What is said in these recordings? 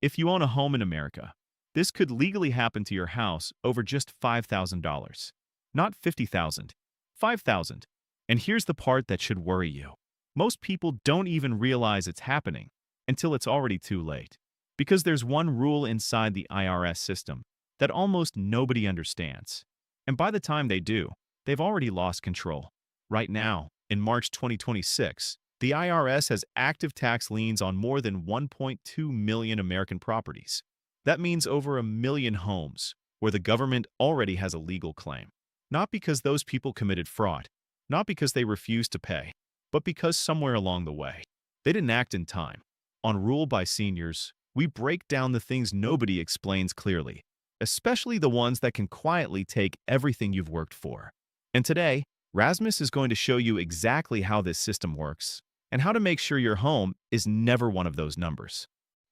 If you own a home in America, this could legally happen to your house over just $5,000. Not 50,000, 5,000. And here's the part that should worry you. Most people don't even realize it's happening until it's already too late. Because there's one rule inside the IRS system that almost nobody understands. And by the time they do, they've already lost control. Right now, in March 2026, the IRS has active tax liens on more than 1.2 million American properties. That means over 1 million homes where the government already has a legal claim. Not because those people committed fraud, not because they refused to pay, but because somewhere along the way, they didn't act in time. On Rule by Seniors, we break down the things nobody explains clearly, especially the ones that can quietly take everything you've worked for. And today, Rasmus is going to show you exactly how this system works and how to make sure your home is never one of those numbers.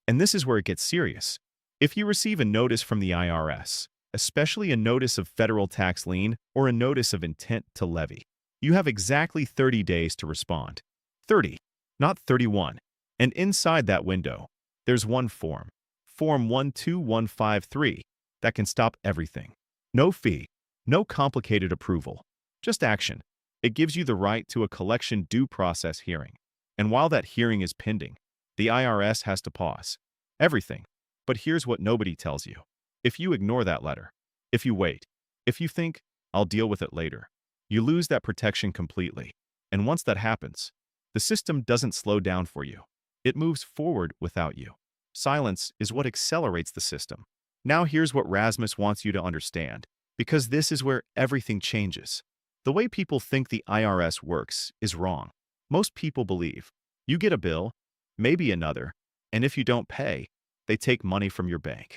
And this is where it gets serious. If you receive a notice from the IRS, especially a notice of federal tax lien or a notice of intent to levy, you have exactly 30 days to respond. 30, not 31. And inside that window, there's one form, Form 12153, that can stop everything. No fee, no complicated approval, just action. It gives you the right to a collection due process hearing. And while that hearing is pending, the IRS has to pause everything. But here's what nobody tells you. If you ignore that letter, if you wait, if you think, I'll deal with it later, you lose that protection completely. And once that happens, the system doesn't slow down for you. It moves forward without you. Silence is what accelerates the system. Now here's what Rasmus wants you to understand, because this is where everything changes. The way people think the IRS works is wrong. Most people believe you get a bill, maybe another, and if you don't pay, they take money from your bank.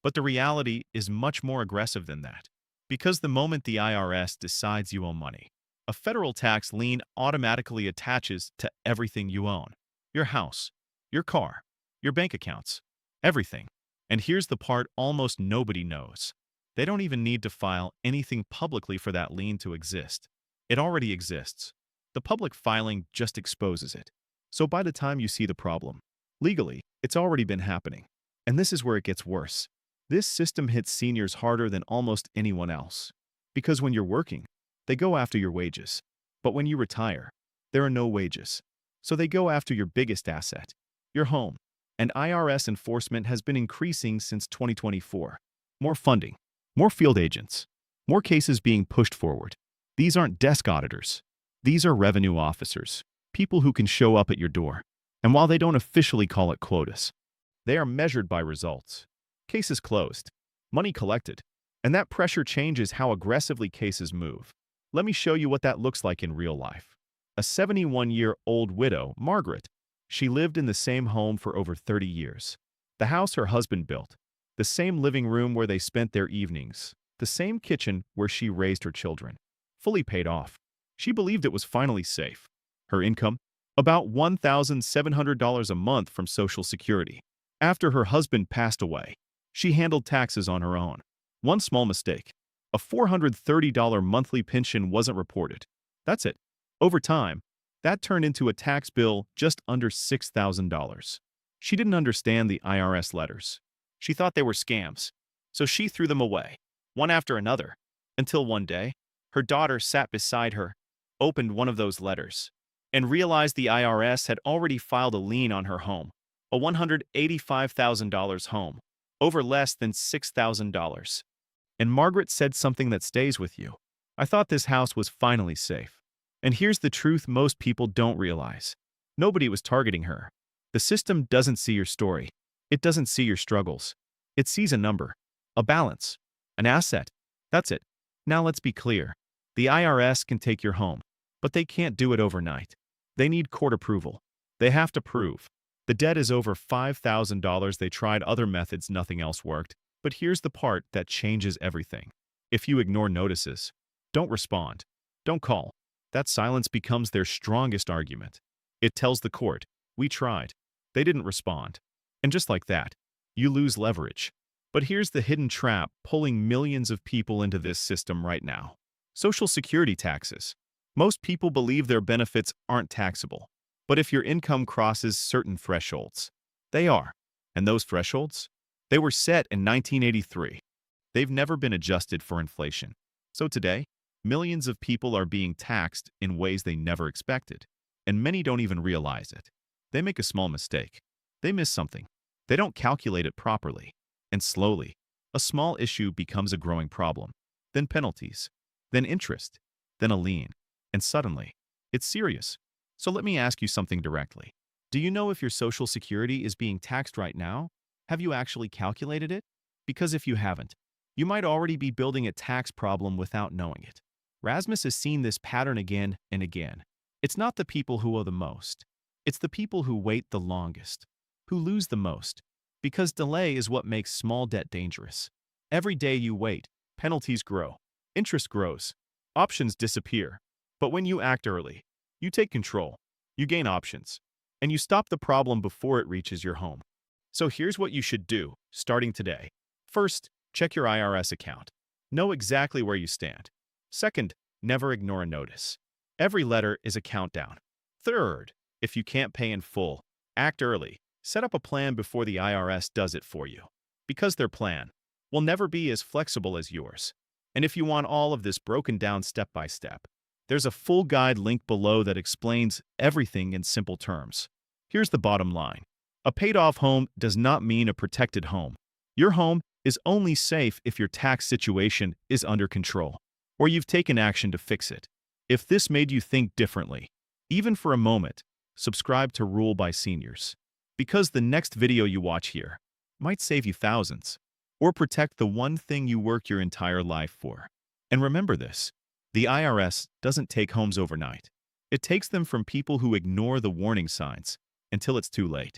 But the reality is much more aggressive than that. Because the moment the IRS decides you owe money, a federal tax lien automatically attaches to everything you own. Your house, your car, your bank accounts, everything. And here's the part almost nobody knows. They don't even need to file anything publicly for that lien to exist. It already exists. The public filing just exposes it. So by the time you see the problem, legally, it's already been happening. And this is where it gets worse. This system hits seniors harder than almost anyone else. Because when you're working, they go after your wages. But when you retire, there are no wages. So they go after your biggest asset, your home. And IRS enforcement has been increasing since 2024. More funding, more field agents, more cases being pushed forward. These aren't desk auditors. These are revenue officers, people who can show up at your door. And while they don't officially call it quotas, they are measured by results. Cases closed, money collected, and that pressure changes how aggressively cases move. Let me show you what that looks like in real life. A 71-year-old widow, Margaret, she lived in the same home for over 30 years. The house her husband built, the same living room where they spent their evenings, the same kitchen where she raised her children, fully paid off. She believed it was finally safe. Her income? About $1,700 a month from Social Security. After her husband passed away, she handled taxes on her own. One small mistake. A $430 monthly pension wasn't reported. That's it. Over time, that turned into a tax bill just under $6,000. She didn't understand the IRS letters. She thought they were scams, so she threw them away, one after another, until one day, her daughter sat beside her, opened one of those letters, and realized the IRS had already filed a lien on her home, a $185,000 home, over less than $6,000. And Margaret said something that stays with you. I thought this house was finally safe. And here's the truth most people don't realize. Nobody was targeting her. The system doesn't see your story. It doesn't see your struggles. It sees a number, a balance, an asset. That's it. Now let's be clear. The IRS can take your home, but they can't do it overnight. They need court approval. They have to prove the debt is over $5,000. They tried other methods, nothing else worked. But here's the part that changes everything. If you ignore notices, don't respond, don't call, that silence becomes their strongest argument. It tells the court, we tried. They didn't respond. And just like that, you lose leverage. But here's the hidden trap pulling millions of people into this system right now. Social Security taxes. Most people believe their benefits aren't taxable. But if your income crosses certain thresholds, they are. And those thresholds? They were set in 1983. They've never been adjusted for inflation. So today, millions of people are being taxed in ways they never expected, and many don't even realize it. They make a small mistake. They miss something. They don't calculate it properly. And slowly, a small issue becomes a growing problem. Then penalties. Then interest. Then a lien. And suddenly, it's serious. So let me ask you something directly. Do you know if your Social Security is being taxed right now? Have you actually calculated it? Because if you haven't, you might already be building a tax problem without knowing it. Rasmus has seen this pattern again and again. It's not the people who owe the most. It's the people who wait the longest, who lose the most, because delay is what makes small debt dangerous. Every day you wait, penalties grow, interest grows, options disappear. But when you act early, you take control, you gain options, and you stop the problem before it reaches your home. So here's what you should do, starting today. First, check your IRS account. Know exactly where you stand. Second, never ignore a notice. Every letter is a countdown. Third, if you can't pay in full, act early. Set up a plan before the IRS does it for you. Because their plan will never be as flexible as yours. And if you want all of this broken down step by step, there's a full guide linked below that explains everything in simple terms. Here's the bottom line. A paid-off home does not mean a protected home. Your home is only safe if your tax situation is under control, or you've taken action to fix it. If this made you think differently, even for a moment, subscribe to Rule by Seniors. Because the next video you watch here might save you thousands, or protect the one thing you work your entire life for. And remember this, the IRS doesn't take homes overnight. It takes them from people who ignore the warning signs until it's too late.